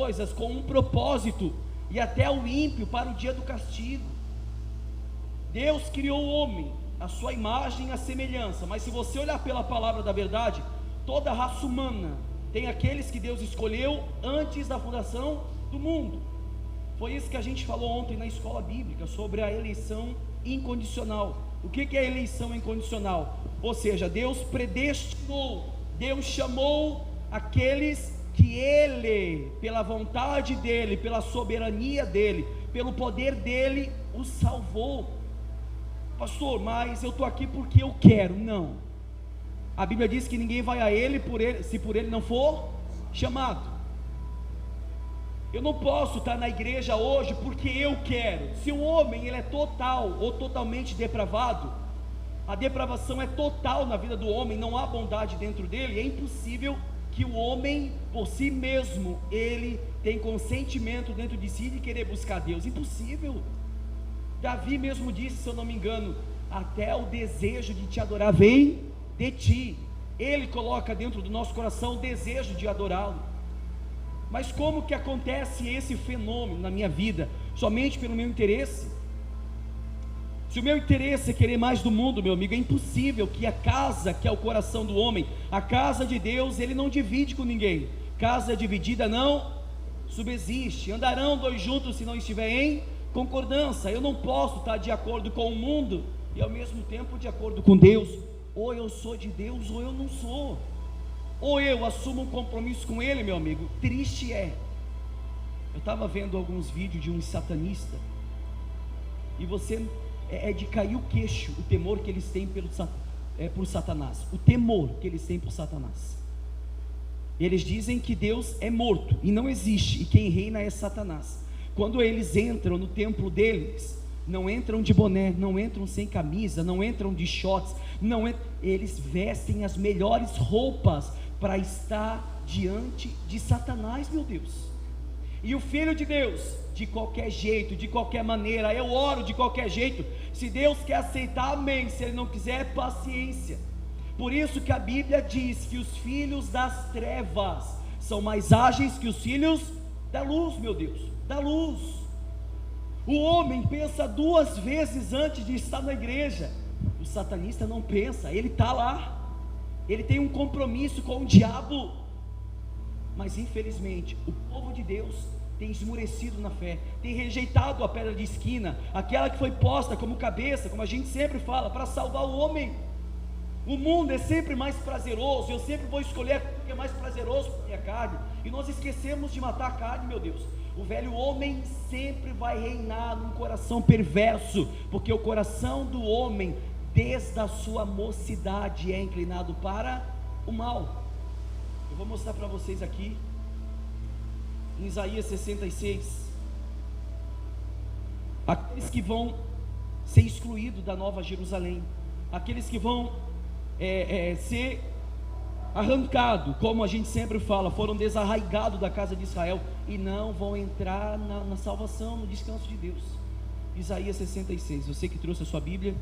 coisas com um propósito, e até o ímpio para o dia do castigo. Deus criou o homem, a sua imagem e a semelhança, mas se você olhar pela palavra da verdade, toda a raça humana tem aqueles que Deus escolheu antes da fundação do mundo. Foi isso que a gente falou ontem na escola bíblica, sobre a eleição incondicional. O que é a eleição incondicional? Ou seja, Deus predestinou, Deus chamou aqueles que Ele, pela vontade dEle, pela soberania dEle, pelo poder dEle, os salvou. Pastor, mas eu estou aqui porque eu quero. Não, a Bíblia diz que ninguém vai a Ele, se por Ele não for chamado. Eu não posso estar na igreja hoje porque eu quero. Se o homem ele é total ou totalmente depravado, a depravação é total na vida do homem, não há bondade dentro dele, é impossível que o homem por si mesmo, ele tem consentimento dentro de si de querer buscar Deus. Impossível. Davi mesmo disse, se eu não me engano, até o desejo de te adorar vem de ti. Ele coloca dentro do nosso coração o desejo de adorá-lo. Mas como que acontece esse fenômeno na minha vida? Somente pelo meu interesse? Se o meu interesse é querer mais do mundo, meu amigo, é impossível que a casa, que é o coração do homem, a casa de Deus, Ele não divide com ninguém. Casa dividida não subsiste. Andarão dois juntos se não estiver em concordância. Eu não posso estar de acordo com o mundo e ao mesmo tempo de acordo com Deus. Ou eu sou de Deus ou eu não sou. Ou eu assumo um compromisso com Ele, meu amigo. Triste é. Eu estava vendo alguns vídeos de um satanista, e você é de cair o queixo, o temor que eles têm por Satanás, o temor que eles têm por Satanás. Eles dizem que Deus é morto e não existe, e quem reina é Satanás. Quando eles entram no templo deles, não entram de boné, não entram sem camisa, não entram de shorts, eles vestem as melhores roupas para estar diante de Satanás, meu Deus. E o Filho de Deus, de qualquer jeito, de qualquer maneira, eu oro de qualquer jeito. Se Deus quer aceitar, amém. Se Ele não quiser, paciência. Por isso que a Bíblia diz que os filhos das trevas são mais ágeis que os filhos da luz, meu Deus, da luz. O homem pensa duas vezes antes de estar na igreja. O satanista não pensa, ele está lá. Ele tem um compromisso com o diabo. Mas infelizmente, o povo de Deus tem esmurecido na fé, tem rejeitado a pedra de esquina, aquela que foi posta como cabeça, como a gente sempre fala, para salvar o homem. O mundo é sempre mais prazeroso, eu sempre vou escolher aquilo que é mais prazeroso para a minha carne, e nós esquecemos de matar a carne, meu Deus. O velho homem sempre vai reinar num coração perverso, porque o coração do homem, desde a sua mocidade, é inclinado para o mal. Eu vou mostrar para vocês aqui, em Isaías 66, aqueles que vão ser excluídos da Nova Jerusalém, aqueles que vão ser arrancados, como a gente sempre fala, foram desarraigados da casa de Israel, e não vão entrar na salvação, no descanso de Deus. Isaías 66, você que trouxe a sua Bíblia,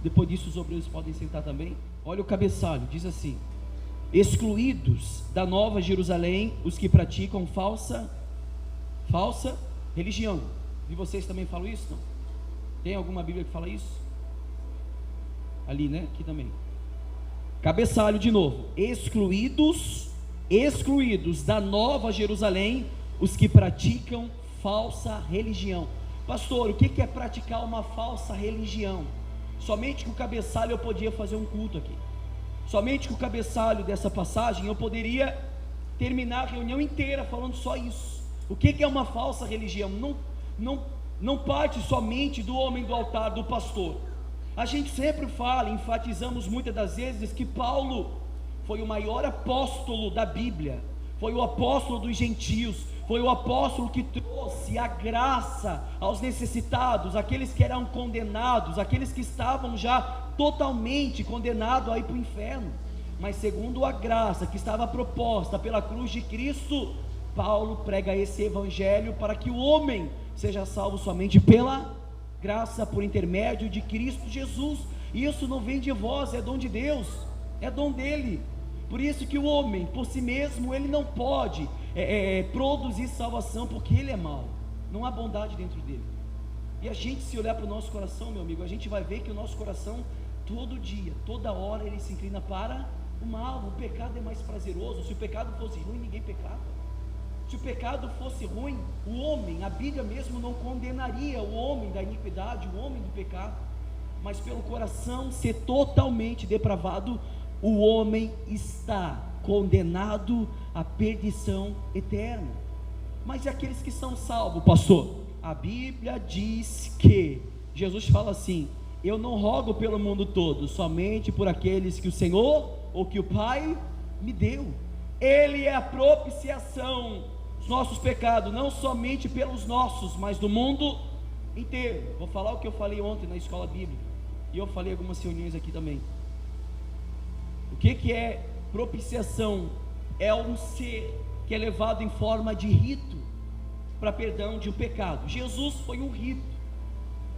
depois disso os obreiros podem sentar também. Olha o cabeçalho, diz assim: excluídos da Nova Jerusalém os que praticam falsa religião. E vocês também falam isso? Não? Tem alguma Bíblia que fala isso? Ali, né? Aqui também. Cabeçalho de novo: excluídos da Nova Jerusalém os que praticam falsa religião. Pastor, o que é praticar uma falsa religião? Somente com o cabeçalho eu podia fazer um culto aqui. Somente com o cabeçalho dessa passagem eu poderia terminar a reunião inteira falando só isso. O que é uma falsa religião? Não parte somente do homem do altar, do pastor. A gente sempre fala, enfatizamos muitas das vezes que Paulo foi o maior apóstolo da Bíblia, foi o apóstolo dos gentios, foi o apóstolo que trouxe a graça aos necessitados, aqueles que eram condenados, aqueles que estavam já totalmente condenados a ir para o inferno. Mas segundo a graça que estava proposta pela cruz de Cristo, Paulo prega esse evangelho para que o homem seja salvo somente pela graça, por intermédio de Cristo Jesus. Isso não vem de vós, é dom de Deus, é dom dele. Por isso que o homem, por si mesmo, ele não pode produzir salvação, porque ele é mau, não há bondade dentro dele. E a gente, se olhar para o nosso coração, meu amigo, a gente vai ver que o nosso coração, todo dia, toda hora, ele se inclina para o mal. O pecado é mais prazeroso. Se o pecado fosse ruim, ninguém pecava. Se o pecado fosse ruim, o homem, a Bíblia mesmo não condenaria o homem da iniquidade, o homem do pecado. Mas pelo coração ser totalmente depravado, o homem está condenado à perdição eterna. Mas e aqueles que são salvos, pastor? A Bíblia diz que Jesus fala assim: eu não rogo pelo mundo todo, somente por aqueles que o Senhor ou que o Pai me deu. Ele é a propiciação dos nossos pecados, não somente pelos nossos, mas do mundo inteiro. Vou falar o que eu falei ontem na escola bíblica, e eu falei algumas reuniões aqui também. O que é propiciação? É um ser que é levado em forma de rito para perdão de um pecado. Jesus foi um rito,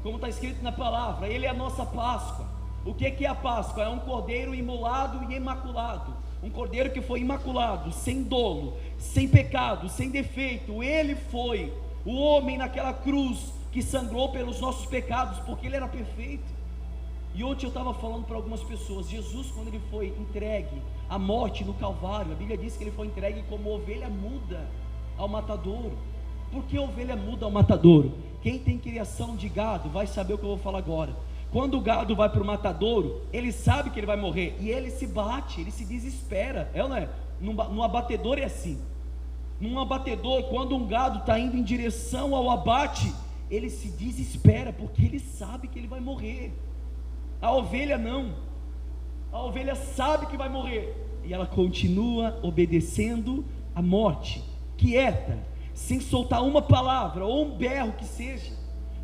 como está escrito na palavra. Ele é a nossa Páscoa. O que é a Páscoa? É um cordeiro imolado e imaculado, um cordeiro que foi imaculado, sem dolo, sem pecado, sem defeito. Ele foi o homem naquela cruz que sangrou pelos nossos pecados, porque ele era perfeito. E ontem eu estava falando para algumas pessoas, Jesus, quando ele foi entregue à morte no Calvário, a Bíblia diz que ele foi entregue como ovelha muda ao matadouro. Por que ovelha muda ao matadouro? Quem tem criação de gado vai saber o que eu vou falar agora. Quando o gado vai para o matadouro, ele sabe que ele vai morrer, e ele se bate, ele se desespera, é ou não é? No abatedor é assim. Num abatedor, quando um gado está indo em direção ao abate, ele se desespera, porque ele sabe que ele vai morrer. A ovelha não, a ovelha sabe que vai morrer, e ela continua obedecendo à morte, quieta, sem soltar uma palavra, ou um berro que seja.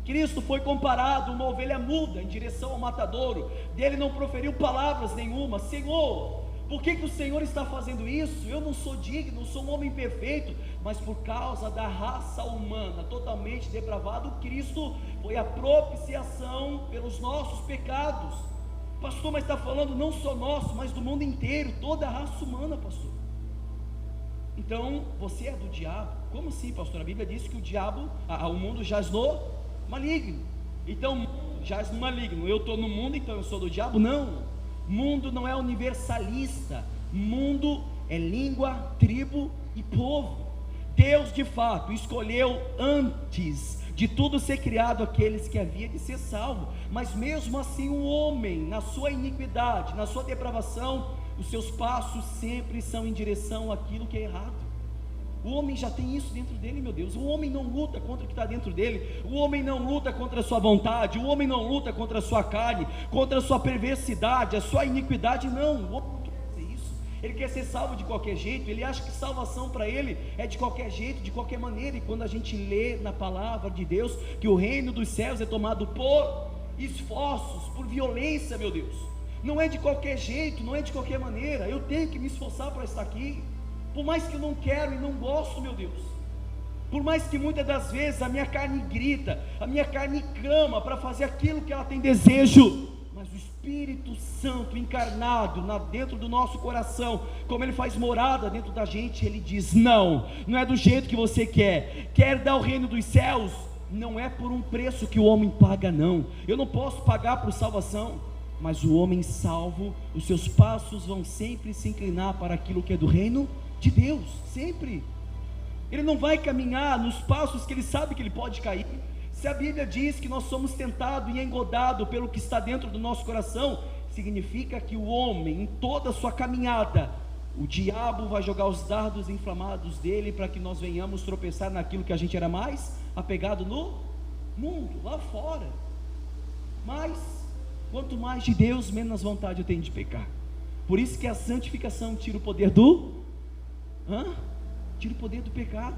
Cristo foi comparado a uma ovelha muda em direção ao matadouro, dele não proferiu palavras nenhuma. Senhor, por que o Senhor está fazendo isso? Eu não sou digno, sou um homem perfeito, mas por causa da raça humana totalmente depravado, Cristo foi a propiciação pelos nossos pecados. Pastor, mas está falando não só nosso, mas do mundo inteiro, toda a raça humana, pastor. Então, você é do diabo? Como assim, pastor? A Bíblia diz que o diabo, o mundo jaz no maligno. Então, jaz no maligno. Eu estou no mundo, então eu sou do diabo? Não. Mundo não é universalista. Mundo é língua, tribo e povo. Deus de fato escolheu antes de tudo ser criado aqueles que havia de ser salvo. Mas mesmo assim o homem, na sua iniquidade, na sua depravação, os seus passos sempre são em direção àquilo que é errado. O homem já tem isso dentro dele, meu Deus. O homem não luta contra o que está dentro dele. O homem não luta contra a sua vontade. O homem não luta contra a sua carne, contra a sua perversidade, a sua iniquidade. Não, o homem não quer fazer isso. Ele quer ser salvo de qualquer jeito. Ele acha que salvação para ele é de qualquer jeito, de qualquer maneira. E quando a gente lê na palavra de Deus que o reino dos céus é tomado por esforços, por violência, meu Deus, não é de qualquer jeito, não é de qualquer maneira. Eu tenho que me esforçar para estar aqui, por mais que eu não quero e não gosto, meu Deus. Por mais que muitas das vezes a minha carne grita, a minha carne clama para fazer aquilo que ela tem desejo, mas o Espírito Santo encarnado dentro do nosso coração, como ele faz morada dentro da gente, ele diz: não é do jeito que você quer dar o reino dos céus, não é por um preço que o homem paga, não. Eu não posso pagar por salvação, mas o homem salvo, os seus passos vão sempre se inclinar para aquilo que é do reino de Deus, sempre. Ele não vai caminhar nos passos que ele sabe que ele pode cair. Se a Bíblia diz que nós somos tentados e engodados pelo que está dentro do nosso coração, significa que o homem, em toda a sua caminhada, o diabo vai jogar os dardos inflamados dele para que nós venhamos tropeçar naquilo que a gente era mais apegado no mundo, lá fora. Mas quanto mais de Deus, menos vontade eu tenho de pecar. Por isso que a santificação tira o poder tira o poder do pecado.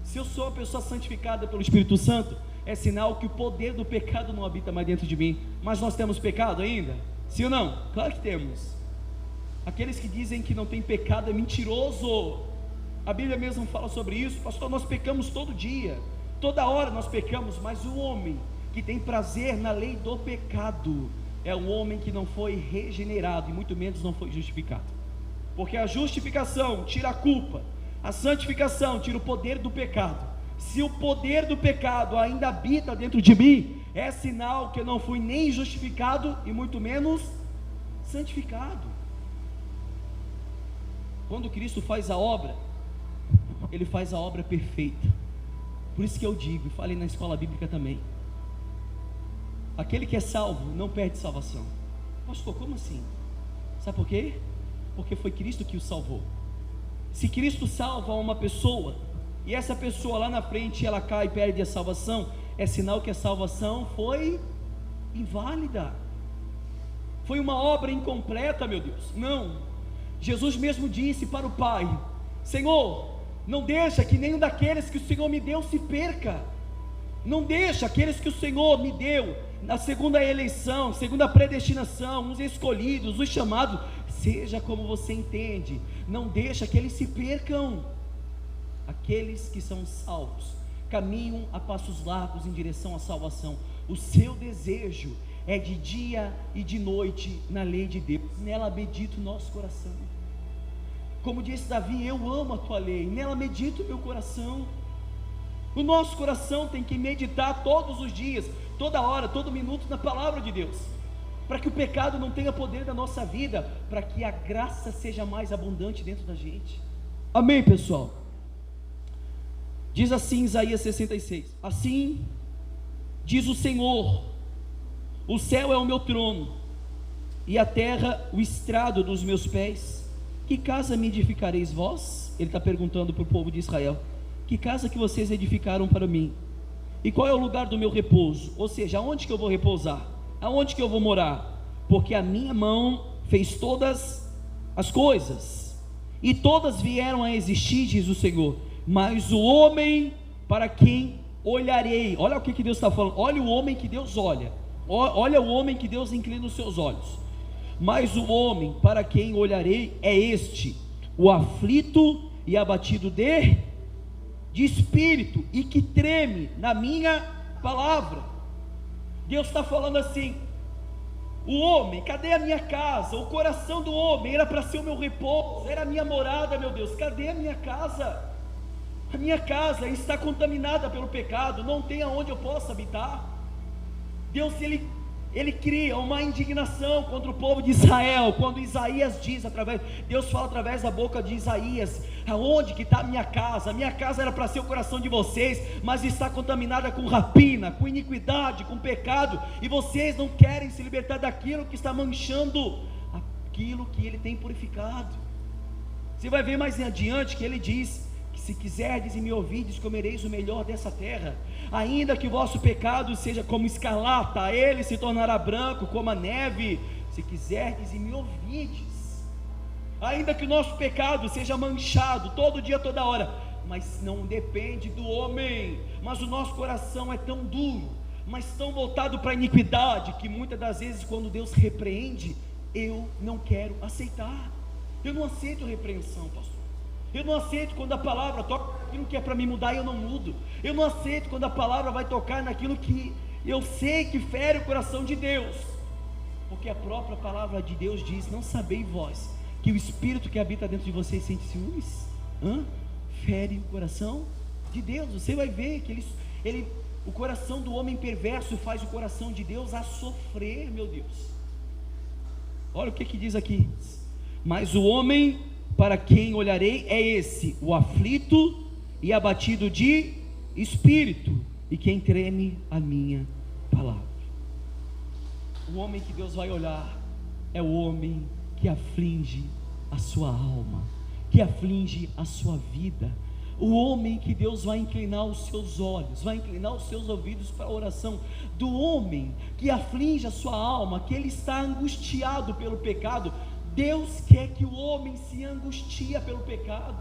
Se eu sou uma pessoa santificada pelo Espírito Santo, é sinal que o poder do pecado não habita mais dentro de mim. Mas nós temos pecado ainda? Sim ou não? Claro que temos. Aqueles que dizem que não tem pecado é mentiroso. A Bíblia mesmo fala sobre isso. Pastor, nós pecamos todo dia, toda hora nós pecamos. Mas o homem que tem prazer na lei do pecado é um homem que não foi regenerado, e muito menos não foi justificado. Porque a justificação tira a culpa, A santificação tira o poder do pecado. Se o poder do pecado ainda habita dentro de mim, é sinal que eu não fui nem justificado e muito menos santificado. Quando Cristo faz a obra, Ele faz a obra perfeita. Por isso que eu digo, e falei na escola bíblica também, aquele que é salvo não perde salvação. Pastor, como assim? Sabe por quê? Porque foi Cristo que o salvou. Se Cristo salva uma pessoa, e essa pessoa lá na frente ela cai e perde a salvação, é sinal que a salvação foi inválida, foi uma obra incompleta, meu Deus. Não, Jesus mesmo disse para o Pai: Senhor, não deixa que nenhum daqueles que o Senhor me deu se perca, não deixa aqueles que o Senhor me deu na segunda eleição, segunda predestinação, os escolhidos, os chamados, seja como você entende, não deixa que eles se percam. Aqueles que são salvos caminham a passos largos em direção à salvação. O seu desejo é de dia e de noite na lei de Deus, nela medita o nosso coração. Como disse Davi: eu amo a tua lei, nela medita o meu coração. O nosso coração tem que meditar todos os dias, toda hora, todo minuto na palavra de Deus, para que o pecado não tenha poder na nossa vida, para que a graça seja mais abundante dentro da gente. Amém, pessoal? Diz assim Isaías 66: assim diz o Senhor: o céu é o meu trono, e a terra o estrado dos meus pés. Que casa me edificareis vós? Ele está perguntando para o povo de Israel: que casa que vocês edificaram para mim? E qual é o lugar do meu repouso? Ou seja, aonde que eu vou repousar? Aonde que eu vou morar? Porque a minha mão fez todas as coisas, e todas vieram a existir, diz o Senhor. Mas o homem para quem olharei, olha o que Deus está falando, olha o homem que Deus olha, olha o homem que Deus inclina os seus olhos. Mas o homem para quem olharei é este, o aflito e abatido de espírito, e que treme na minha palavra. Deus está falando assim: o homem, cadê a minha casa? O coração do homem era para ser o meu repouso, era a minha morada, meu Deus, cadê a minha casa? A minha casa está contaminada pelo pecado, não tem aonde eu possa habitar. Deus, ele cria uma indignação contra o povo de Israel, quando Isaías diz, Deus fala através da boca de Isaías: aonde que está a minha casa? A minha casa era para ser o coração de vocês, mas está contaminada com rapina, com iniquidade, com pecado, e vocês não querem se libertar daquilo que está manchando aquilo que Ele tem purificado. Você vai ver mais adiante que Ele diz: se quiserdes e me ouvides, comereis o melhor dessa terra. Ainda que o vosso pecado seja como escarlata, ele se tornará branco como a neve. Se quiserdes e me ouvides, ainda que o nosso pecado seja manchado todo dia, toda hora, mas não depende do homem. Mas o nosso coração é tão duro, mas tão voltado para a iniquidade, que muitas das vezes quando Deus repreende, eu não quero aceitar. Eu não aceito repreensão, pastor. Eu não aceito quando a palavra toca naquilo que é para me mudar e eu não mudo. Eu não aceito quando a palavra vai tocar naquilo que eu sei que fere o coração de Deus, porque a própria palavra de Deus diz: não sabeis vós que o Espírito que habita dentro de vocês sente ciúmes? Fere o coração de Deus. Você vai ver que o coração do homem perverso faz o coração de Deus a sofrer, meu Deus. Olha o que diz aqui: mas o homem para quem olharei é esse, o aflito e abatido de espírito, e quem treme a minha palavra. O homem que Deus vai olhar é o homem que aflige a sua alma, que aflige a sua vida. O homem que Deus vai inclinar os seus olhos, vai inclinar os seus ouvidos para a oração. Do homem que aflige a sua alma, que ele está angustiado pelo pecado. Deus quer que o homem se angustia pelo pecado.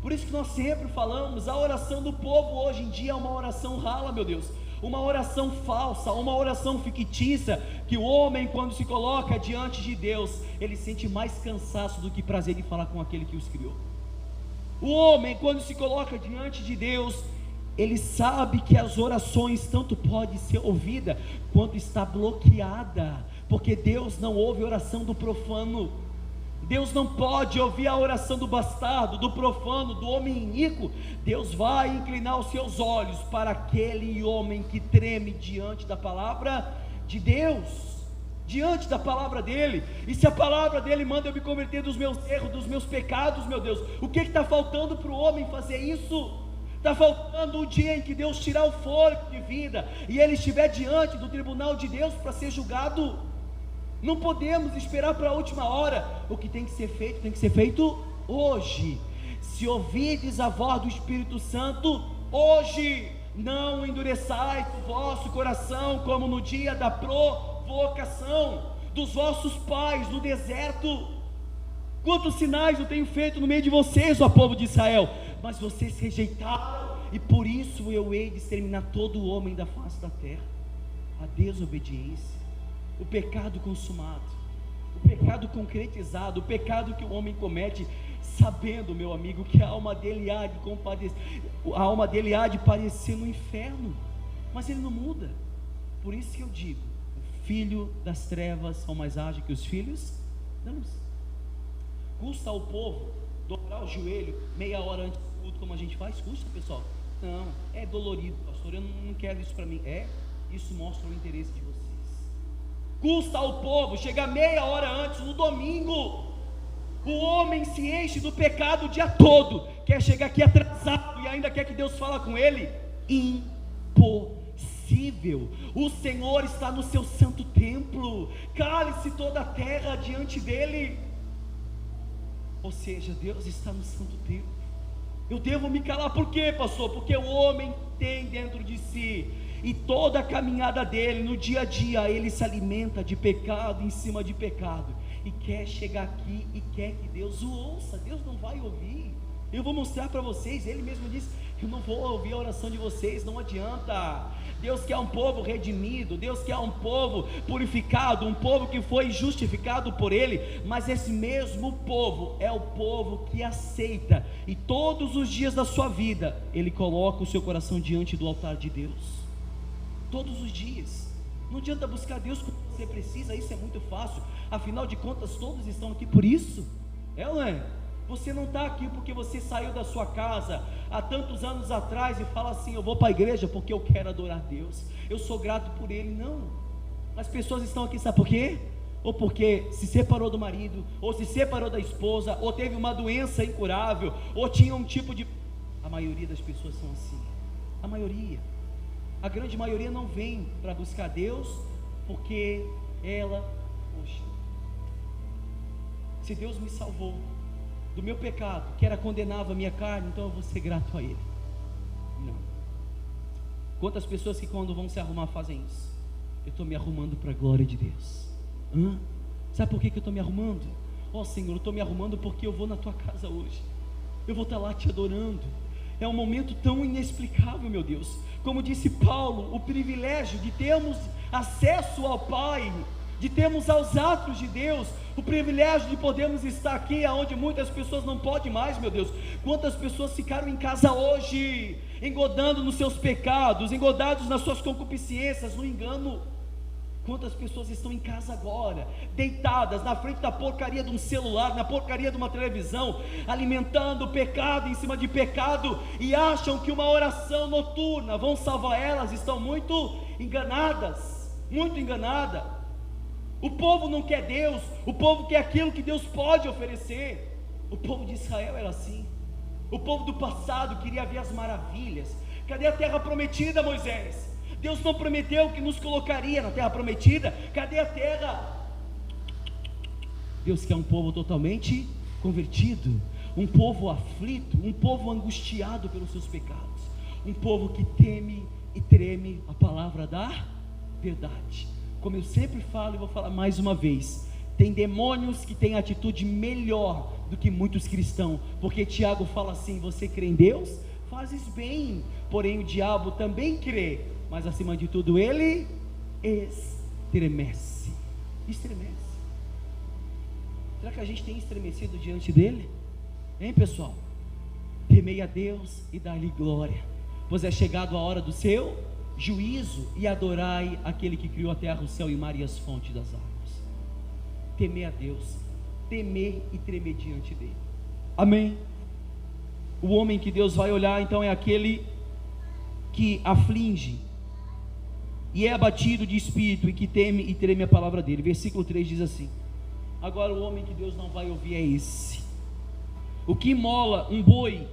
Por isso que nós sempre falamos, a oração do povo hoje em dia é uma oração rala, meu Deus, uma oração falsa, uma oração fictícia, que o homem, quando se coloca diante de Deus, ele sente mais cansaço do que prazer em falar com aquele que os criou. O homem, quando se coloca diante de Deus, ele sabe que as orações tanto podem ser ouvidas, quanto está bloqueada, porque Deus não ouve oração do profano. Deus não pode ouvir a oração do bastardo, do profano, do homem iníquo. Deus vai inclinar os seus olhos para aquele homem que treme diante da palavra de Deus, diante da palavra dele. E se a palavra dele manda eu me converter dos meus erros, dos meus pecados, meu Deus, o que está faltando para o homem fazer isso? Está faltando o dia em que Deus tirar o fôlego de vida e ele estiver diante do tribunal de Deus para ser julgado. Não podemos esperar para a última hora. O que tem que ser feito hoje. Se ouvirdes a voz do Espírito Santo hoje, não endureçais o vosso coração como no dia da provocação dos vossos pais no deserto. Quantos sinais eu tenho feito no meio de vocês, ó povo de Israel, mas vocês rejeitaram, e por isso eu hei de exterminar todo o homem da face da terra. A desobediência, o pecado consumado, o pecado concretizado, o pecado que o homem comete, sabendo, meu amigo, que a alma dele há de compadecer, a alma dele há de parecer no inferno, mas ele não muda. Por isso que eu digo, o filho das trevas são mais ágeis que os filhos da luz. Custa ao povo dobrar o joelho meia hora antes do culto, como a gente faz? Custa, pessoal? Não, é dolorido, pastor, eu não quero isso para mim. Isso mostra o interesse de vocês. Custa ao povo chegar meia hora antes no domingo. O homem se enche do pecado o dia todo, quer chegar aqui atrasado e ainda quer que Deus fale com ele? Impossível. O Senhor está no seu santo templo, cale-se toda a terra diante dele. Ou seja, Deus está no santo templo. Eu devo me calar, por quê, pastor? Porque o homem tem dentro de si, e toda a caminhada dele, no dia a dia, ele se alimenta de pecado em cima de pecado, e quer chegar aqui e quer que Deus o ouça. Deus não vai ouvir. Eu vou mostrar para vocês. Ele mesmo disse: eu não vou ouvir a oração de vocês, não adianta. Deus quer um povo redimido, Deus quer um povo purificado, um povo que foi justificado por Ele, mas esse mesmo povo é o povo que aceita, e todos os dias da sua vida, ele coloca o seu coração diante do altar de Deus, todos os dias. Não adianta buscar Deus quando você precisa, isso é muito fácil, afinal de contas todos estão aqui por isso, é ou não é? Você não está aqui porque você saiu da sua casa há tantos anos atrás e fala assim: eu vou para a igreja porque eu quero adorar Deus, eu sou grato por Ele. Não, as pessoas estão aqui, sabe por quê? Ou porque se separou do marido, ou se separou da esposa, ou teve uma doença incurável, ou tinha um tipo de... A maioria das pessoas são assim. A maioria, a grande maioria não vem para buscar Deus porque ela, poxa, se Deus me salvou do meu pecado, que era condenava a minha carne, então eu vou ser grato a Ele. Não. Quantas pessoas que quando vão se arrumar fazem isso? Eu estou me arrumando para a glória de Deus. Sabe por que eu estou me arrumando? Senhor, eu estou me arrumando porque eu vou na Tua casa hoje, eu vou estar lá Te adorando. É um momento tão inexplicável, meu Deus. Como disse Paulo, o privilégio de termos acesso ao Pai, de termos aos atos de Deus, o privilégio de podermos estar aqui, onde muitas pessoas não podem mais, meu Deus. Quantas pessoas ficaram em casa hoje, engodando nos seus pecados, engodados nas suas concupiscências, no engano? Quantas pessoas estão em casa agora, deitadas na frente da porcaria de um celular, na porcaria de uma televisão, alimentando o pecado em cima de pecado, e acham que uma oração noturna vão salvar elas? Estão muito enganadas, muito enganadas. O povo não quer Deus, o povo quer aquilo que Deus pode oferecer. O povo de Israel era assim. O povo do passado queria ver as maravilhas. Cadê a terra prometida, Moisés? Deus não prometeu que nos colocaria na terra prometida. Cadê a terra? Deus quer um povo totalmente convertido, um povo aflito, um povo angustiado pelos seus pecados, um povo que teme e treme a palavra da verdade. Como eu sempre falo e vou falar mais uma vez, tem demônios que têm atitude melhor do que muitos cristãos, porque Tiago fala assim: você crê em Deus? Fazes bem. Porém o diabo também crê, mas acima de tudo ele estremece. Será que a gente tem estremecido diante dele? Hein, pessoal? Temei a Deus e dai-lhe glória, pois é chegado a hora do seu juízo, e adorai aquele que criou a terra, o céu e o mar e as fontes das águas. Temer a Deus. temer e tremer diante dele. Amém? O homem que Deus vai olhar então é aquele que aflige e é abatido de espírito e que teme e treme a palavra dele. Versículo 3 diz assim: agora o homem que Deus não vai ouvir é esse: o que imola um boi,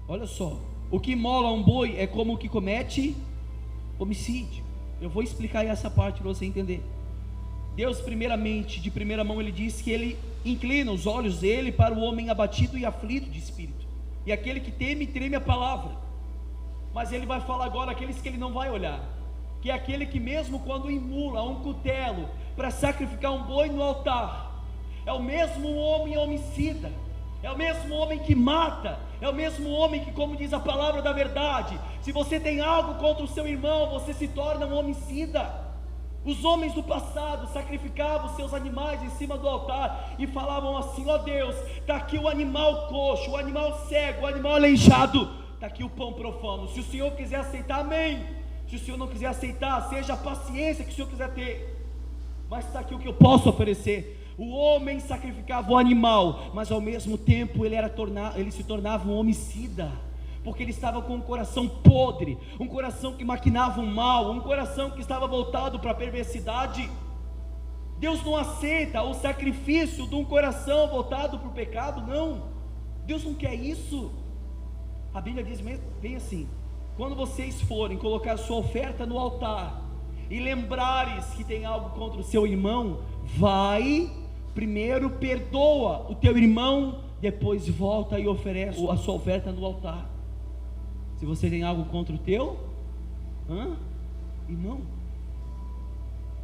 olha só, o que imola um boi é como o que comete homicídio. Eu vou explicar essa parte para você entender. Deus, primeiramente, de primeira mão, ele diz que ele inclina os olhos dele para o homem abatido e aflito de espírito, e aquele que teme e treme a palavra. Mas ele vai falar agora aqueles que ele não vai olhar, que é aquele que mesmo quando imula um cutelo para sacrificar um boi no altar, é o mesmo homem homicida, é o mesmo homem que mata, é o mesmo homem que, como diz a palavra da verdade, se você tem algo contra o seu irmão, você se torna um homicida. Os homens do passado sacrificavam seus animais em cima do altar e falavam assim: ó Deus, está aqui o animal coxo, o animal cego, o animal aleijado, está aqui o pão profano. Se o Senhor quiser aceitar, amém. Se o Senhor não quiser aceitar, seja a paciência que o Senhor quiser ter, mas está aqui o que eu posso oferecer. O homem sacrificava o animal, mas ao mesmo tempo ele se tornava um homicida, porque ele estava com um coração podre, um coração que maquinava o mal, um coração que estava voltado para a perversidade. Deus não aceita o sacrifício de um coração voltado para o pecado, não. Deus não quer isso. A Bíblia diz bem assim: quando vocês forem colocar sua oferta no altar e lembrares que tem algo contra o seu irmão, vai, primeiro perdoa o teu irmão, depois volta e oferece a sua oferta no altar. Se você tem algo contra o teu irmão,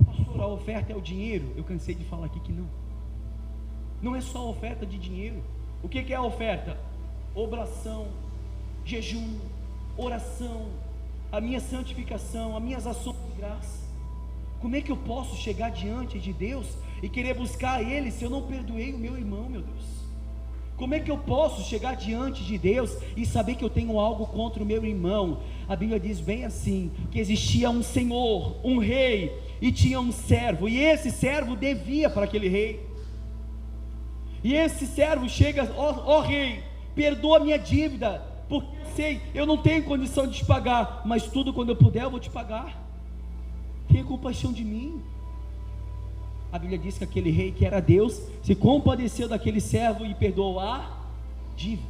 pastor, a oferta é o dinheiro. Eu cansei de falar aqui que não é só a oferta de dinheiro. O que é a oferta? Obração, jejum, oração, a minha santificação, as minhas ações de graça. Como é que eu posso chegar diante de Deus e querer buscar Ele se eu não perdoei o meu irmão, meu Deus? Como é que eu posso chegar diante de Deus e saber que eu tenho algo contra o meu irmão? A Bíblia diz bem assim, que existia um senhor, um rei, e tinha um servo, e esse servo devia para aquele rei, e esse servo chega: ó rei, perdoa a minha dívida, porque eu sei, eu não tenho condição de te pagar, mas tudo quando eu puder eu vou te pagar, tenha compaixão de mim. A Bíblia diz que aquele rei, que era Deus, se compadeceu daquele servo e perdoou a dívida.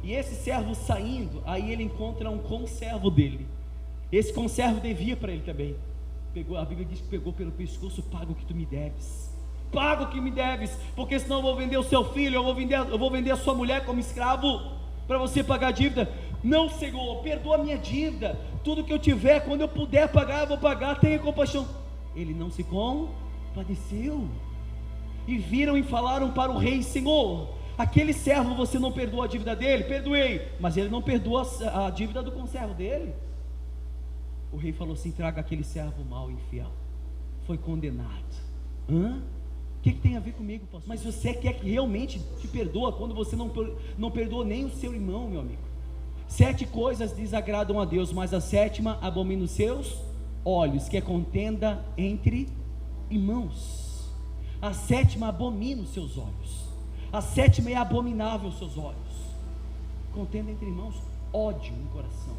E esse servo saindo, aí ele encontra um conservo dele. Esse conservo devia para ele também. A Bíblia diz que pegou pelo pescoço: paga o que tu me deves, paga o que me deves, porque senão eu vou vender o seu filho, eu vou vender a sua mulher como escravo para você pagar a dívida. Não, Senhor, perdoa a minha dívida, tudo que eu tiver, quando eu puder pagar, eu vou pagar, tenha compaixão. Ele não se compadeceu, e viram e falaram para o rei: Senhor, aquele servo você não perdoou a dívida dele? Perdoei, mas ele não perdoou a dívida do conservo dele. O rei falou assim: traga aquele servo mau e infiel, foi condenado. O que tem a ver comigo, pastor? Mas você quer que realmente te perdoa quando você não perdoa nem o seu irmão, meu amigo? 7 coisas desagradam a Deus, mas a 7ª abomina os seus olhos, que é contenda entre irmãos. A 7ª abomina os seus olhos, a 7ª é abominável aos seus olhos. Contenda entre irmãos, ódio no coração,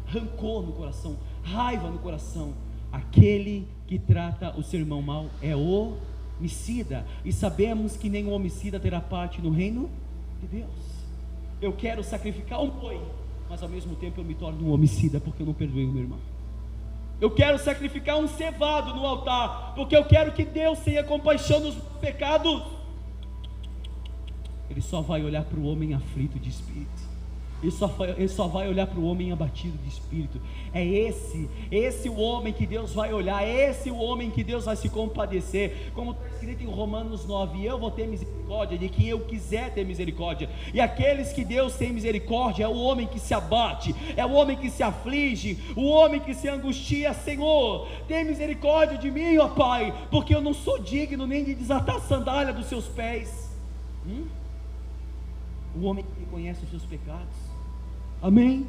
rancor no coração, raiva no coração. Aquele que trata o seu irmão mal é homicida, e sabemos que nenhum homicida terá parte no reino de Deus. Eu quero sacrificar um boi, mas ao mesmo tempo eu me torno um homicida porque eu não perdoei o meu irmão. Eu quero sacrificar um cevado no altar, porque eu quero que Deus tenha compaixão dos pecados. Ele só vai olhar para o homem aflito de espírito, ele só vai olhar para o homem abatido de espírito. É esse o homem que Deus vai olhar, é esse o homem que Deus vai se compadecer, como está escrito em Romanos 9: eu vou ter misericórdia de quem eu quiser ter misericórdia. E aqueles que Deus tem misericórdia é o homem que se abate, é o homem que se aflige, o homem que se angustia. Senhor, tem misericórdia de mim, ó Pai, porque eu não sou digno nem de desatar a sandália dos seus pés. O homem que conhece os seus pecados. Amém?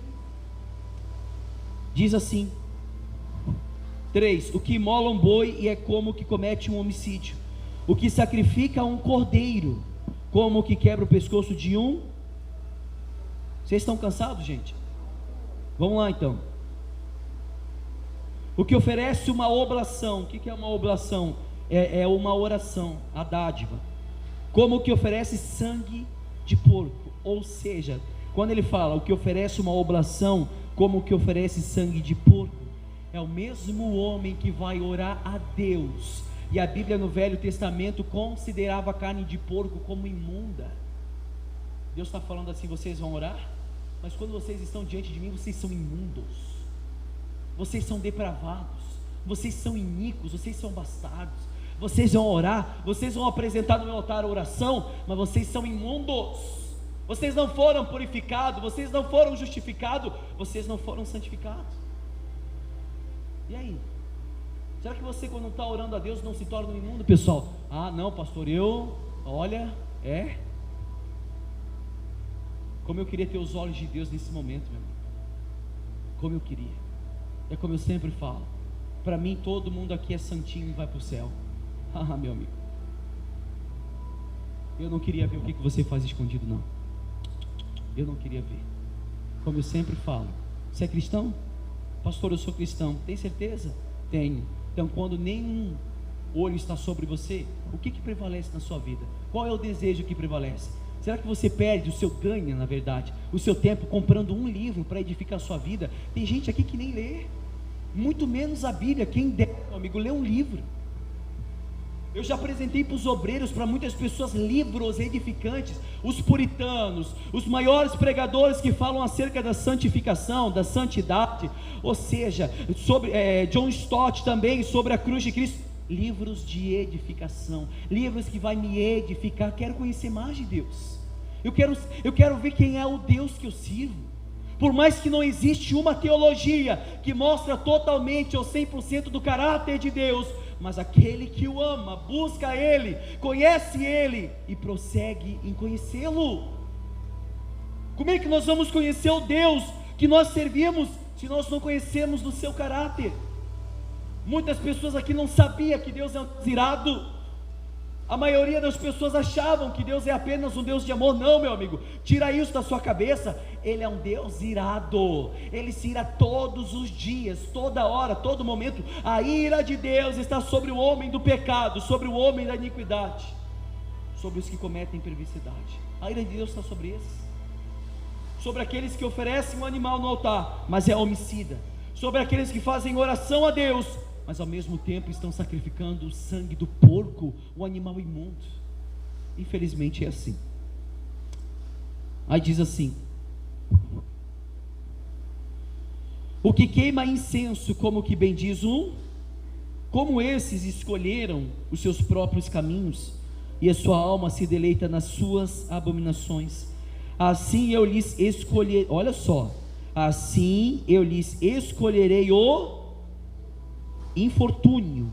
Diz assim: 3, o que imola um boi e é como que comete um homicídio. o que sacrifica um cordeiro, como o que quebra o pescoço de um. Vocês estão cansados, gente? Vamos lá então. O que oferece uma oblação. O que é uma oblação? É uma oração, a dádiva. Como o que oferece sangue de porco. Ou seja, quando ele fala o que oferece uma oblação, como o que oferece sangue de porco, é o mesmo homem que vai orar a Deus. E a Bíblia no Velho Testamento considerava a carne de porco como imunda. Deus está falando assim: vocês vão orar, mas quando vocês estão diante de mim, vocês são imundos, vocês são depravados, vocês são iníquos, vocês são bastardos. Vocês vão orar, vocês vão apresentar no meu altar a oração, mas vocês são imundos, vocês não foram purificados, vocês não foram justificados, vocês não foram santificados. E aí? Será que você, quando está orando a Deus, não se torna um imundo, pessoal? Ah, não, pastor, olha, como eu queria ter os olhos de Deus nesse momento, meu amigo. Como eu queria. É como eu sempre falo, para mim todo mundo aqui é santinho e vai para o céu. Ah, meu amigo, eu não queria ver o que você faz escondido, não. Eu não queria ver. Como eu sempre falo, você é cristão? Pastor, eu sou cristão. Tem certeza? Tenho. Então, quando nenhum olho está sobre você, o que prevalece na sua vida? Qual é o desejo que prevalece? Será que você perde ganha, na verdade, o seu tempo comprando um livro para edificar a sua vida? Tem gente aqui que nem lê, muito menos a Bíblia. Quem dera, meu amigo, lê um livro. Eu já apresentei para os obreiros, para muitas pessoas, livros edificantes, os puritanos, os maiores pregadores que falam acerca da santificação, da santidade, ou seja, sobre John Stott também, sobre a cruz de Cristo. Livros de edificação, livros que vai me edificar. Quero conhecer mais de Deus, eu quero ver quem é o Deus que eu sirvo. Por mais que não existe uma teologia que mostra totalmente ou 100% do caráter de Deus, mas aquele que o ama, busca Ele, conhece Ele e prossegue em conhecê-lo. Como é que nós vamos conhecer o Deus que nós servimos, se nós não conhecemos do seu caráter? Muitas pessoas aqui não sabiam que Deus é um Deus irado. A maioria das pessoas achavam que Deus é apenas um Deus de amor. Não, meu amigo, tira isso da sua cabeça. Ele é um Deus irado. Ele se ira todos os dias, toda hora, todo momento. A ira de Deus está sobre o homem do pecado, sobre o homem da iniquidade, sobre os que cometem perversidade. A ira de Deus está sobre esses, sobre aqueles que oferecem um animal no altar, mas é homicida, sobre aqueles que fazem oração a Deus, mas ao mesmo tempo estão sacrificando o sangue do porco, o animal imundo. Infelizmente é assim. Aí diz assim: o que queima incenso, como que bem diz como esses escolheram os seus próprios caminhos, e a sua alma se deleita nas suas abominações, assim eu lhes escolherei, olha só, assim eu lhes escolherei o infortúnio,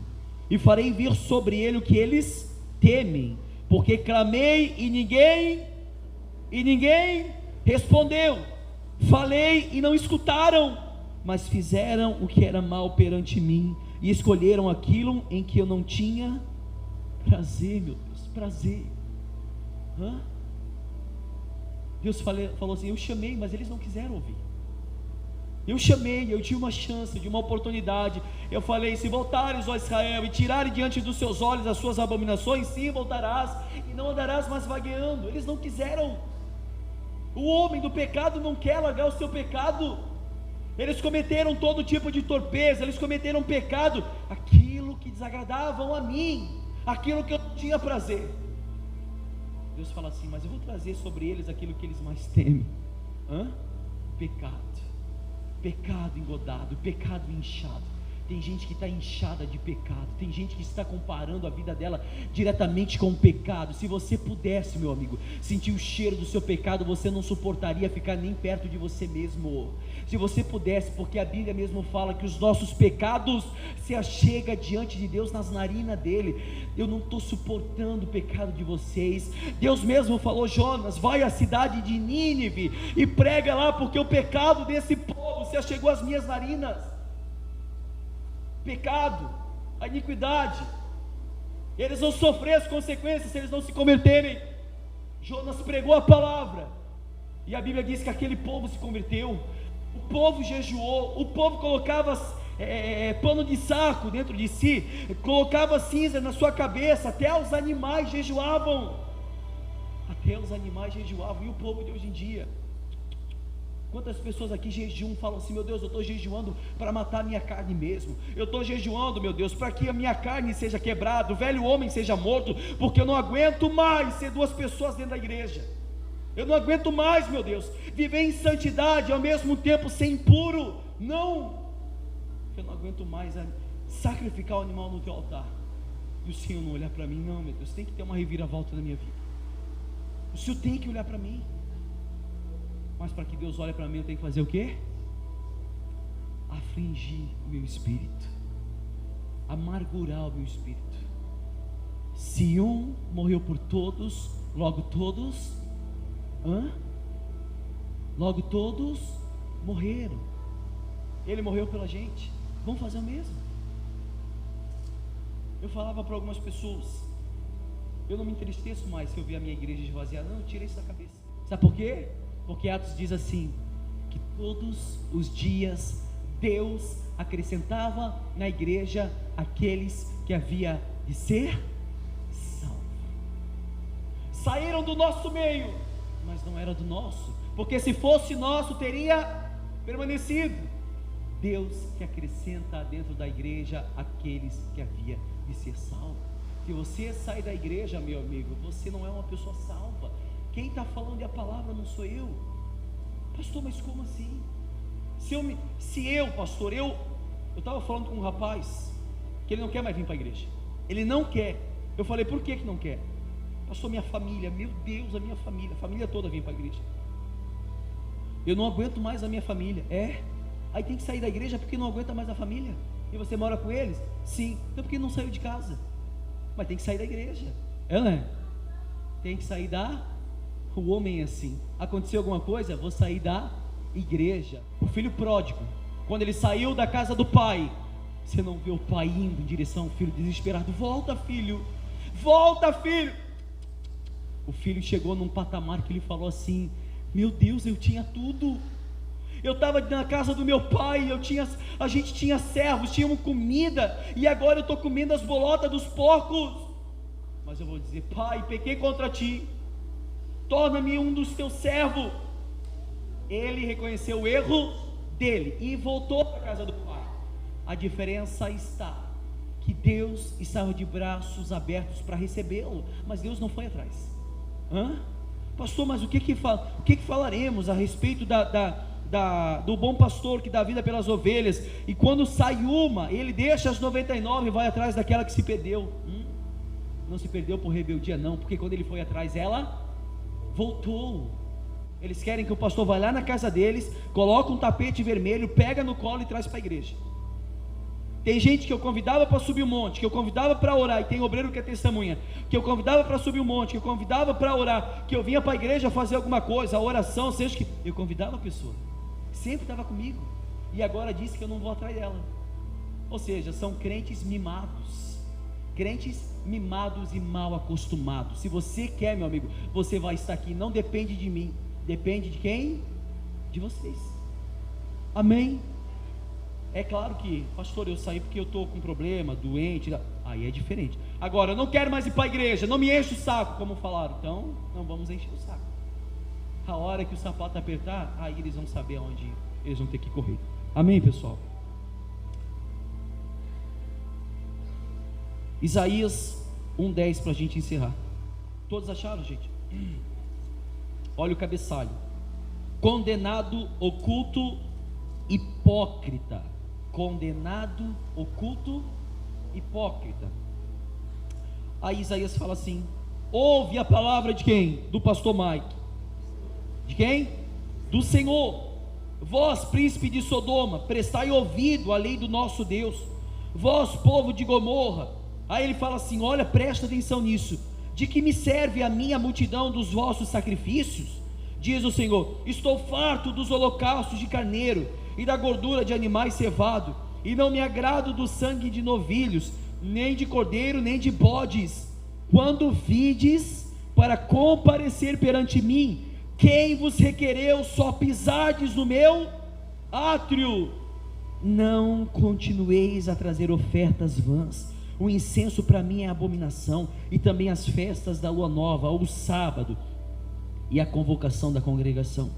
e farei vir sobre ele o que eles temem, porque clamei e ninguém respondeu, falei e não escutaram, mas fizeram o que era mal perante mim, e escolheram aquilo em que eu não tinha prazer. Meu Deus, prazer. Deus falou assim: eu chamei, mas eles não quiseram ouvir. Eu chamei, eu tinha uma chance, de uma oportunidade. Eu falei: se voltares, ó Israel, e tirares diante dos seus olhos as suas abominações, sim, voltarás, e não andarás mais vagueando. Eles não quiseram. O homem do pecado não quer largar o seu pecado. Eles cometeram todo tipo de torpeza, eles cometeram pecado, aquilo que desagradavam a mim, aquilo que eu não tinha prazer. Deus fala assim: mas eu vou trazer sobre eles aquilo que eles mais temem. Pecado engodado, pecado inchado. Tem gente que está inchada de pecado, tem gente que está comparando a vida dela diretamente com o pecado. Se você pudesse, meu amigo, sentir o cheiro do seu pecado, você não suportaria ficar nem perto de você mesmo. Se você pudesse, porque a Bíblia mesmo fala que os nossos pecados se achega diante de Deus nas narinas dele. Eu não estou suportando o pecado de vocês. Deus mesmo falou: Jonas, vai à cidade de Nínive e prega lá, porque o pecado desse povo se achegou às minhas narinas. Pecado, a iniquidade. Eles vão sofrer as consequências se eles não se converterem. Jonas pregou a palavra, e a Bíblia diz que aquele povo se converteu. O povo jejuou, o povo colocava pano de saco dentro de si, colocava cinza na sua cabeça, até os animais jejuavam. Até os animais jejuavam. E o povo de hoje em dia, quantas pessoas aqui jejuam, falam assim: meu Deus, eu estou jejuando para matar a minha carne mesmo, eu estou jejuando, meu Deus, para que a minha carne seja quebrada, o velho homem seja morto, porque eu não aguento mais ser duas pessoas dentro da igreja, eu não aguento mais, meu Deus, viver em santidade, ao mesmo tempo ser impuro. Não, eu não aguento mais sacrificar o animal no teu altar, e o Senhor não olhar para mim. Não, meu Deus, tem que ter uma reviravolta na minha vida, o Senhor tem que olhar para mim. Mas para que Deus olhe para mim, eu tenho que fazer o quê? Afligir o meu espírito, amargurar o meu espírito. Se um morreu por todos, logo todos morreram. Ele morreu pela gente, vamos fazer o mesmo. Eu falava para algumas pessoas: eu não me entristeço mais se eu ver a minha igreja esvaziada. Não, tirei isso da cabeça. Sabe por quê? Porque Atos diz assim, que todos os dias Deus acrescentava na igreja aqueles que havia de ser salvos. Saíram do nosso meio, mas não era do nosso, porque se fosse nosso teria permanecido. Deus que acrescenta dentro da igreja aqueles que havia de ser salvos. Se você sai da igreja, meu amigo, você não é uma pessoa salva. Quem está falando a palavra não sou eu. Pastor, mas como assim? Pastor, eu estava falando com um rapaz que ele não quer mais vir para a igreja. Ele não quer. Eu falei: por que não quer? Pastor, minha família, meu Deus, a minha família, a família toda vem para a igreja. Eu não aguento mais a minha família. Aí tem que sair da igreja porque não aguenta mais a família. E você mora com eles? Sim. Então por que não saiu de casa? Mas tem que sair da igreja. Né? Tem que sair O homem é assim: aconteceu alguma coisa, vou sair da igreja. O filho pródigo, quando ele saiu da casa do pai, você não vê o pai indo em direção ao filho desesperado: volta filho, volta filho. O filho chegou num patamar que ele falou assim: meu Deus, eu tinha tudo, eu estava na casa do meu pai, a gente tinha servos, tínhamos comida, e agora eu estou comendo as bolotas dos porcos. Mas eu vou dizer: pai, pequei contra ti, torna-me um dos teus servos. Ele reconheceu o erro dele e voltou para a casa do pai. A diferença está que Deus estava de braços abertos para recebê-lo, mas Deus não foi atrás. Pastor, mas o que falaremos a respeito do bom pastor que dá vida pelas ovelhas, e quando sai uma, ele deixa as 99 e vai atrás daquela que se perdeu? Não se perdeu por rebeldia não, porque quando ele foi atrás, ela voltou. Eles querem que o pastor vá lá na casa deles, coloque um tapete vermelho, pega no colo e traz para a igreja. Tem gente que eu convidava para subir o monte, que eu convidava para orar, e tem obreiro que é testemunha, que eu convidava para subir o monte, que eu convidava para orar, que eu vinha para a igreja fazer alguma coisa, a oração, seja que eu convidava a pessoa, sempre estava comigo, e agora disse que eu não vou atrás dela. Ou seja, são crentes mimados e mal acostumados. Se você quer, meu amigo, você vai estar aqui. Não depende de mim, depende de quem? De vocês. Amém? É claro que, pastor, eu saí porque eu estou com problema, doente, aí é diferente. Agora, eu não quero mais ir para a igreja, não me enche o saco, como falaram. Então, não vamos encher o saco. A hora que o sapato apertar, aí eles vão saber aonde eles vão ter que correr. Amém, pessoal? Isaías 1:10 para a gente encerrar. Todos acharam, gente? Olha o cabeçalho: condenado, oculto, hipócrita. Condenado, oculto, hipócrita. Aí Isaías fala assim: ouve a palavra de quem? Do pastor Mike. De quem? Do Senhor. Vós, príncipe de Sodoma, prestai ouvido à lei do nosso Deus. Vós, povo de Gomorra. Aí ele fala assim: olha, presta atenção nisso. De que me serve a minha multidão dos vossos sacrifícios? Diz o Senhor: estou farto dos holocaustos de carneiro e da gordura de animais cevado, e não me agrado do sangue de novilhos, nem de cordeiro, nem de bodes. Quando vides para comparecer perante mim, quem vos requereu só pisardes no meu átrio? Não continueis a trazer ofertas vãs. O incenso para mim é abominação, e também as festas da lua nova, o sábado e a convocação da congregação.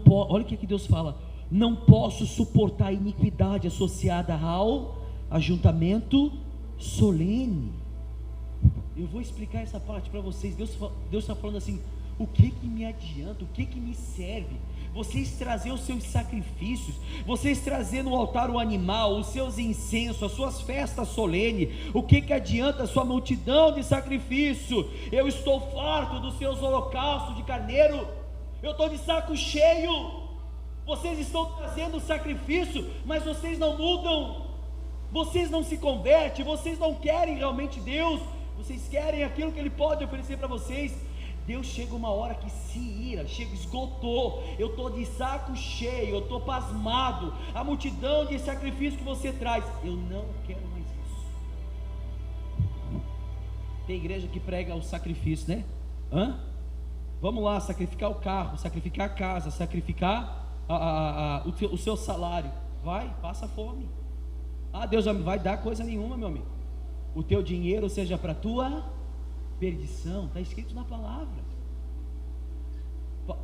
Olha o que Deus fala: não posso suportar a iniquidade associada ao ajuntamento solene. Eu vou explicar essa parte para vocês. Deus está falando assim: o que me adianta, o que me serve vocês trazer os seus sacrifícios, vocês trazer no altar o animal, os seus incensos, as suas festas solenes? O que adianta a sua multidão de sacrifício? Eu estou farto dos seus holocaustos de carneiro, eu estou de saco cheio. Vocês estão trazendo sacrifício, mas vocês não mudam, vocês não se convertem, vocês não querem realmente Deus, vocês querem aquilo que Ele pode oferecer para vocês. Deus chega uma hora que se ira, esgotou, eu estou de saco cheio, eu estou pasmado, a multidão de sacrifício que você traz, eu não quero mais isso. Tem igreja que prega o sacrifício, né? Vamos lá, sacrificar o carro, sacrificar a casa, sacrificar o seu salário. Vai, passa fome. Deus não vai dar coisa nenhuma, meu amigo. O teu dinheiro seja para a tua perdição, está escrito na palavra.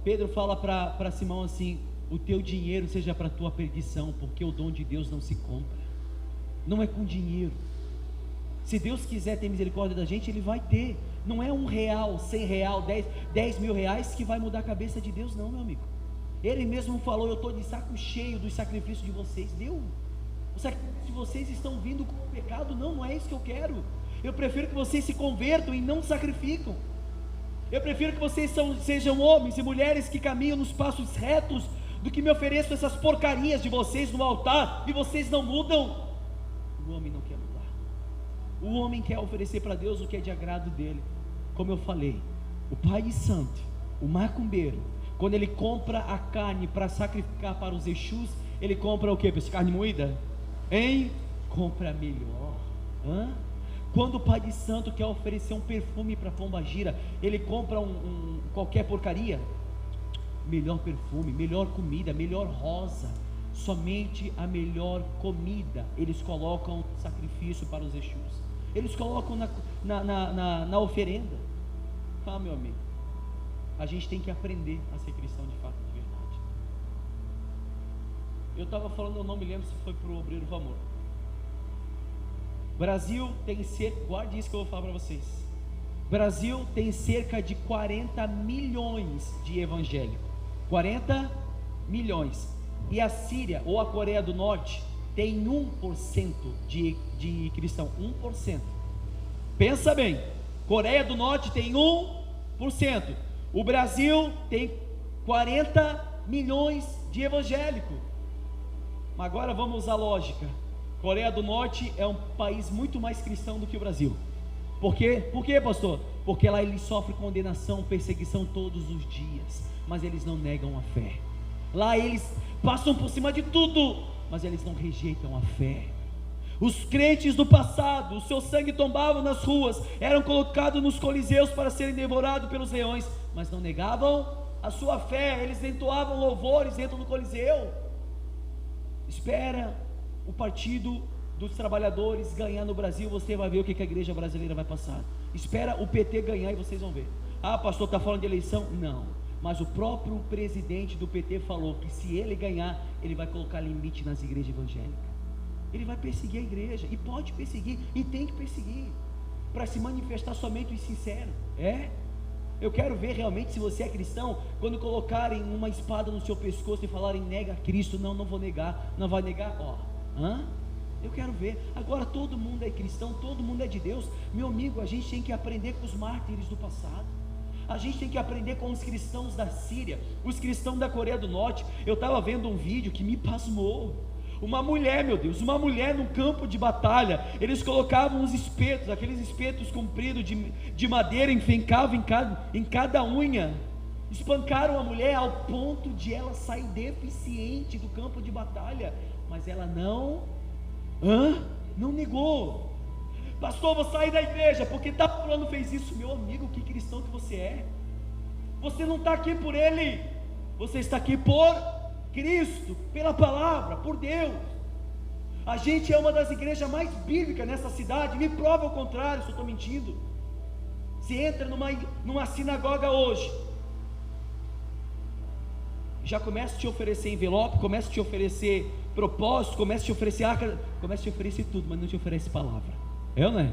Pedro fala para Simão assim: o teu dinheiro seja para a tua perdição, porque o dom de Deus não se compra, não é com dinheiro. Se Deus quiser ter misericórdia da gente, Ele vai ter. Não é R$1, R$100, 10 mil reais que vai mudar a cabeça de Deus, não, meu amigo. Ele mesmo falou: eu estou de saco cheio dos sacrifícios de vocês. Os sacrifícios de vocês estão vindo com o pecado. Não é isso que eu quero. Eu prefiro que vocês se convertam e não sacrificam. Eu prefiro que vocês sejam homens e mulheres que caminham nos passos retos, do que me ofereçam essas porcarias de vocês no altar e vocês não mudam. O homem não quer mudar. O homem quer oferecer para Deus o que é de agrado dele. Como eu falei, o pai de santo, o macumbeiro, quando ele compra a carne para sacrificar para os Exus, ele compra o que? Carne moída? Compra melhor. Quando o pai de santo quer oferecer um perfume para Pombagira, ele compra qualquer porcaria? Melhor perfume, melhor comida, melhor rosa, somente a melhor comida eles colocam sacrifício para os Exus, eles colocam na oferenda. Meu amigo, a gente tem que aprender a ser cristão de fato, de verdade. Eu estava falando, eu não me lembro se foi para o Obreiro do Amor. Brasil tem guarde isso que eu vou falar para vocês. Brasil tem cerca de 40 milhões de evangélicos. 40 milhões. E a Síria ou a Coreia do Norte tem 1% de cristão. 1%. Pensa bem. Coreia do Norte tem 1%. O Brasil tem 40 milhões de evangélicos. Mas agora vamos usar lógica. Coreia do Norte é um país muito mais cristão do que o Brasil. Por quê? Por quê, pastor? Porque lá eles sofrem condenação, perseguição todos os dias, mas eles não negam a fé. Lá eles passam por cima de tudo, mas eles não rejeitam a fé. Os crentes do passado, o seu sangue tombava nas ruas, eram colocados nos coliseus para serem devorados pelos leões, mas não negavam a sua fé. Eles entoavam louvores dentro do coliseu. Espera o partido dos trabalhadores ganhar no Brasil, você vai ver o que a igreja brasileira vai passar. Espera o PT ganhar e vocês vão ver. Pastor, está falando de eleição? Não, mas o próprio presidente do PT falou que se ele ganhar, ele vai colocar limite nas igrejas evangélicas. Ele vai perseguir a igreja, e pode perseguir, e tem que perseguir, para se manifestar somente os sinceros. Eu quero ver realmente se você é cristão, quando colocarem uma espada no seu pescoço e falarem: nega Cristo. Não vou negar. Não vai negar? Eu quero ver. Agora todo mundo é cristão, todo mundo é de Deus. Meu amigo, a gente tem que aprender com os mártires do passado. A gente tem que aprender com os cristãos da Síria, os cristãos da Coreia do Norte. Eu estava vendo um vídeo que me pasmou. Uma mulher, meu Deus, uma mulher num campo de batalha, eles colocavam os espetos, aqueles espetos compridos de madeira, enfincavam em cada unha, espancaram a mulher ao ponto de ela sair deficiente do campo de batalha, mas ela não Não negou. Pastor, vou sair da igreja porque fulano fez isso. Meu amigo, que cristão que você é? Você não está aqui por ele, você está aqui por Cristo, pela palavra, por Deus. A gente é uma das igrejas mais bíblicas nessa cidade. Me prova o contrário, se eu estou mentindo. Você entra numa sinagoga hoje, já começa a te oferecer envelope, começa a te oferecer propósito, começa a te oferecer arca, começa a te oferecer tudo, mas não te oferece palavra. Não é?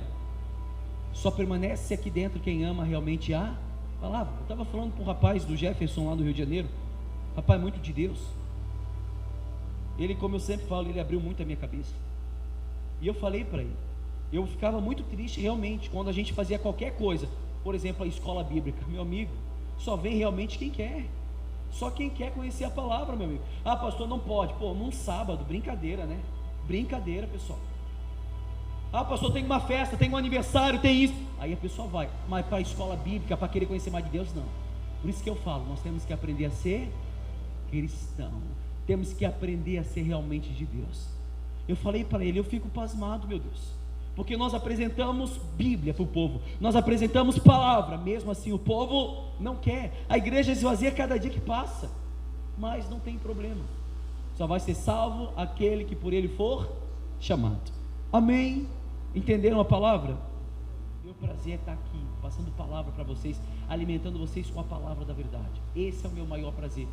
Só permanece aqui dentro quem ama realmente a palavra. Eu estava falando para um rapaz do Jefferson lá no Rio de Janeiro, rapaz muito de Deus. Ele, como eu sempre falo, ele abriu muito a minha cabeça. E eu falei para ele, eu ficava muito triste realmente quando a gente fazia qualquer coisa, por exemplo a escola bíblica. Meu amigo, só vem realmente quem quer, só quem quer conhecer a palavra, meu amigo. Pastor, não pode. Num sábado, brincadeira, né? Brincadeira, pessoal. Pastor, tem uma festa, tem um aniversário, tem isso. Aí a pessoa vai, mas para a escola bíblica, para querer conhecer mais de Deus, não. Por isso que eu falo, nós temos que aprender a ser cristão, temos que aprender a ser realmente de Deus. Eu falei para ele, eu fico pasmado, meu Deus, porque nós apresentamos Bíblia para o povo, nós apresentamos palavra, mesmo assim o povo não quer. A igreja esvazia cada dia que passa, mas não tem problema, só vai ser salvo aquele que por ele for chamado. Amém? Entenderam a palavra? Meu prazer é estar aqui, passando palavra para vocês, alimentando vocês com a palavra da verdade. Esse é o meu maior prazer.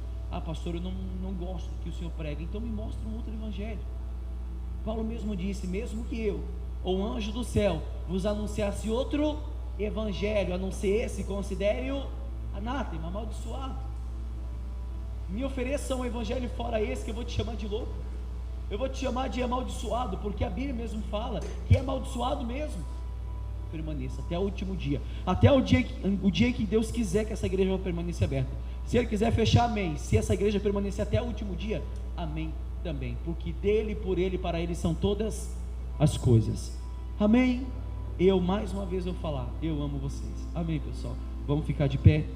Pastor, eu não gosto que o senhor pregue, então me mostra um outro evangelho. Paulo mesmo disse, mesmo que eu, ou um anjo do céu, vos anunciasse outro evangelho, a não ser esse, considere-o anátema, amaldiçoado. Me ofereça um evangelho fora esse, que eu vou te chamar de louco, eu vou te chamar de amaldiçoado, porque a Bíblia mesmo fala que é amaldiçoado mesmo. Permaneça até o último dia, até o dia que Deus quiser que essa igreja vai permanecer aberta. Se Ele quiser fechar, amém. Se essa igreja permanecer até o último dia, amém também, porque dele, por ele, para ele são todas as coisas. Amém? Mais uma vez eu falar, eu amo vocês. Amém, pessoal? Vamos ficar de pé,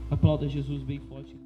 aplauda Jesus bem forte.